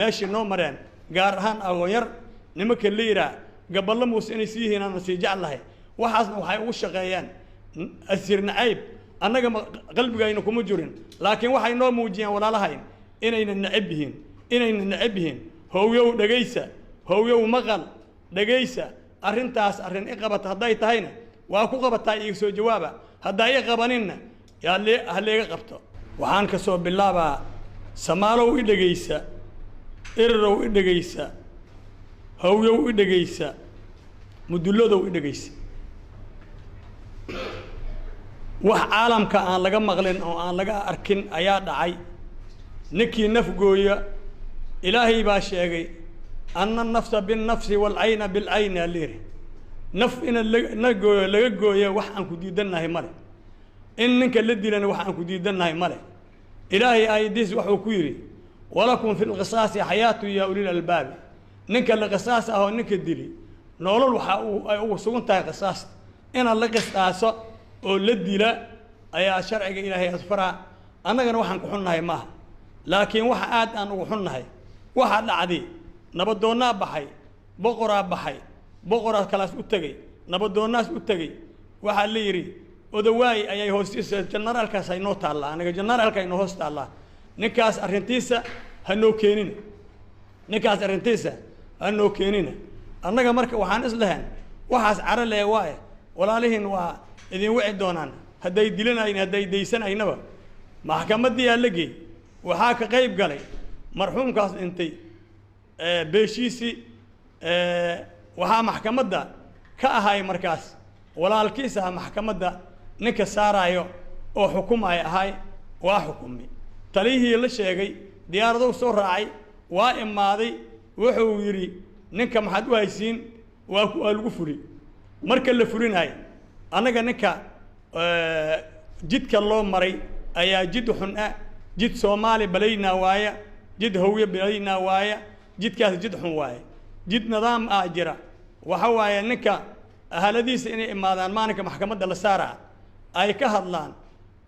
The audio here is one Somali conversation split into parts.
ماشي نومرين قارهان أغير نمك اللي يرى قبل لما وسني فيه أنا نسيج الله وحاسنا وحي وشقيان أسيرنا عيب أنا قلب جاينكم مجرين لكن وحي نوم موجين ولا لهين إننا نعبهن إننا نعبهن هو يو دقيسة هو يو مغل دقيسة أرنتاس أرن إقبت هداي تهينا وأكو قبت تاي سو جوابه هداي قبننا يا اللي هاللي قبته وحان كسو بالله با سمالو إدقيسة إرو إدقيسة هو يو إدقيسة مدلودو إدقيسة wax caalamka aan laga maqlin oo aan laga arkin ayaa dhacay ninkii nafgooya ilaahay baa sheegay anna nafsa bin nafsi wal ayna bil ayna lir naf in nagooyo laga gooyo wax aan ku diidanahay male in ninka la dilana wax aan ku diidanahay male ilaahay aydiis wuxuu ku yiri walakum fil qisas hayatu ya ulil albab ninka la qisas ah oo ninka dili nolol waxa uu sugan tahay qisas in la qisaaso oo la dila ayaa sharciga ilaahay asfara annagana waxaan ku xunnahay maaha laakiin waxa aad aan ugu xunnahay waxa dhacday nabadoonnaa baxay boqoraa kalaas u tagay nabadoonaas u tagay waxa la yiri odawaay ayay hoostiisa generaalkaas ay noo taala anaga generaalka ay noo hoos taala ninkaas arintiisa hanoo keenina ninkaas arintiisa hanoo keenina annaga marka waxaan islahayn waxaas carale waay walaalihiin waa idin wici doonaan hadday dilanayeen hadday deysanaynaba maxkamadii alagay waxa ka qayb galay marxuumkaas intay beeshiisi waxa maxkamadda ka ahay markaas walaalkiisa maxkamadda ninka saarayo oo xukuumay ahay waa xukumi talihii la sheegay diyaaradu soo raacay waa imaaday wuxuu yiri ninka maxad u haysiin waa lagu furi marka la furinaay anaga ninka jidka loo maray ayaa jid xun ah jid Soomaali balayna waaya jid hawye balayna waaya jidkaas jid xun waaya jid nidaam ah jira waxa waaya ninka ahaladiisa inay imaadaan maalinka maxkamadda la saaraa ay ka hadlaan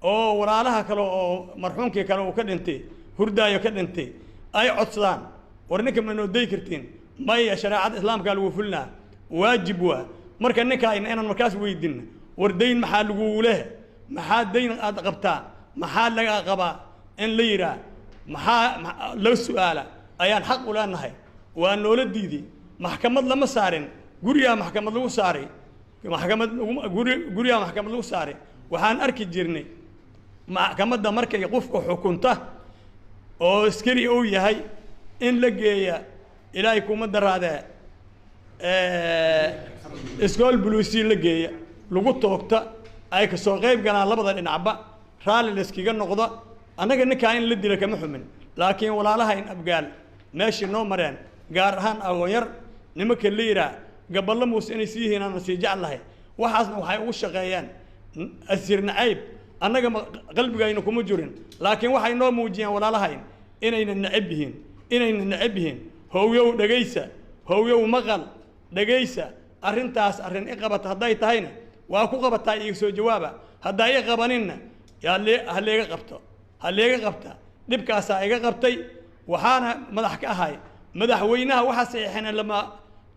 oo walaalaha kale oo marxuumkii kale uu ka dhintay hurdaayo ka dhintay ay codsadaan war ninka ma noo day kartiin maya shariicada islaamka lagu fulnaa waajib waa marka ninka inaan markaas weydiin wardayn maxaa lagu leeyahay maxaa dayn aad qabtaa maxaa laga qabaa in la yiraahdo maxaa la su'aala ayaan xaq u leenahay waa noola diiday maxkamad lama saarin guriga maxkamad lagu saaray maxkamad guriga maxkamad lagu saaray waxaan arki jirnay maxkamadda markay qofku xukunta oo askari uu yahay in la geeya ilaahay kuma daraade iskool buluusi la geeya lagu toogta ay ka soo qayb galaan labada dhinacba raali la iskiga noqdo anaga ninka in la dilo kama xumin laakiin walaalaha in abgaal meeshii noo mareen gaar ahaan agoonyar nimanka la yira gabal lama wusnay fiihiin aan nasiij Allah waxaasna waxay ugu shaqeeyaan asirna ayb annaga qalbigayna kuma jirin laakiin waxay noo muujiyaan walaalaha inayna nacibhiin hooyow dhageysa hooyow maqal dhageysa arintaas arin iqabata haday tahayna waa ku qabataa iga soo jawaaba haday qabanina yaa haleega qabta dibkaas iga qabtay waxaana madax ka ahay madaxweynaha waxa saxiixana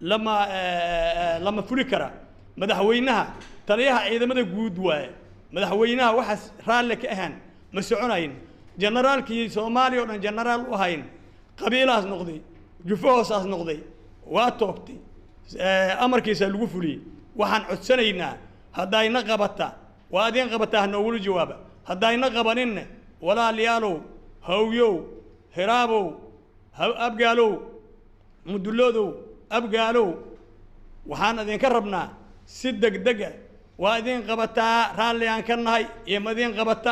lama fuli kara madaxweynaha taliyaha ciidamada guud waaye madaxweynaha waxa raali ka ahaan ma soconayn generaalkii Soomaaliya oo dhan generaal u hayn qabiilaas noqday jufoosaas noqday waa toogtay amarkiisa lagu fuliyay waxaan codsanaynaa hadayna qabata waa adin qabata noogu jawaaba hadayna qabaninna walaaliyaalow hawyow hiraabow abgaalow muduloodow abgaalow waxaan adin ka rabnaa si degdeg ah waa adin qabata raali aan ka nahay iyo madin qabata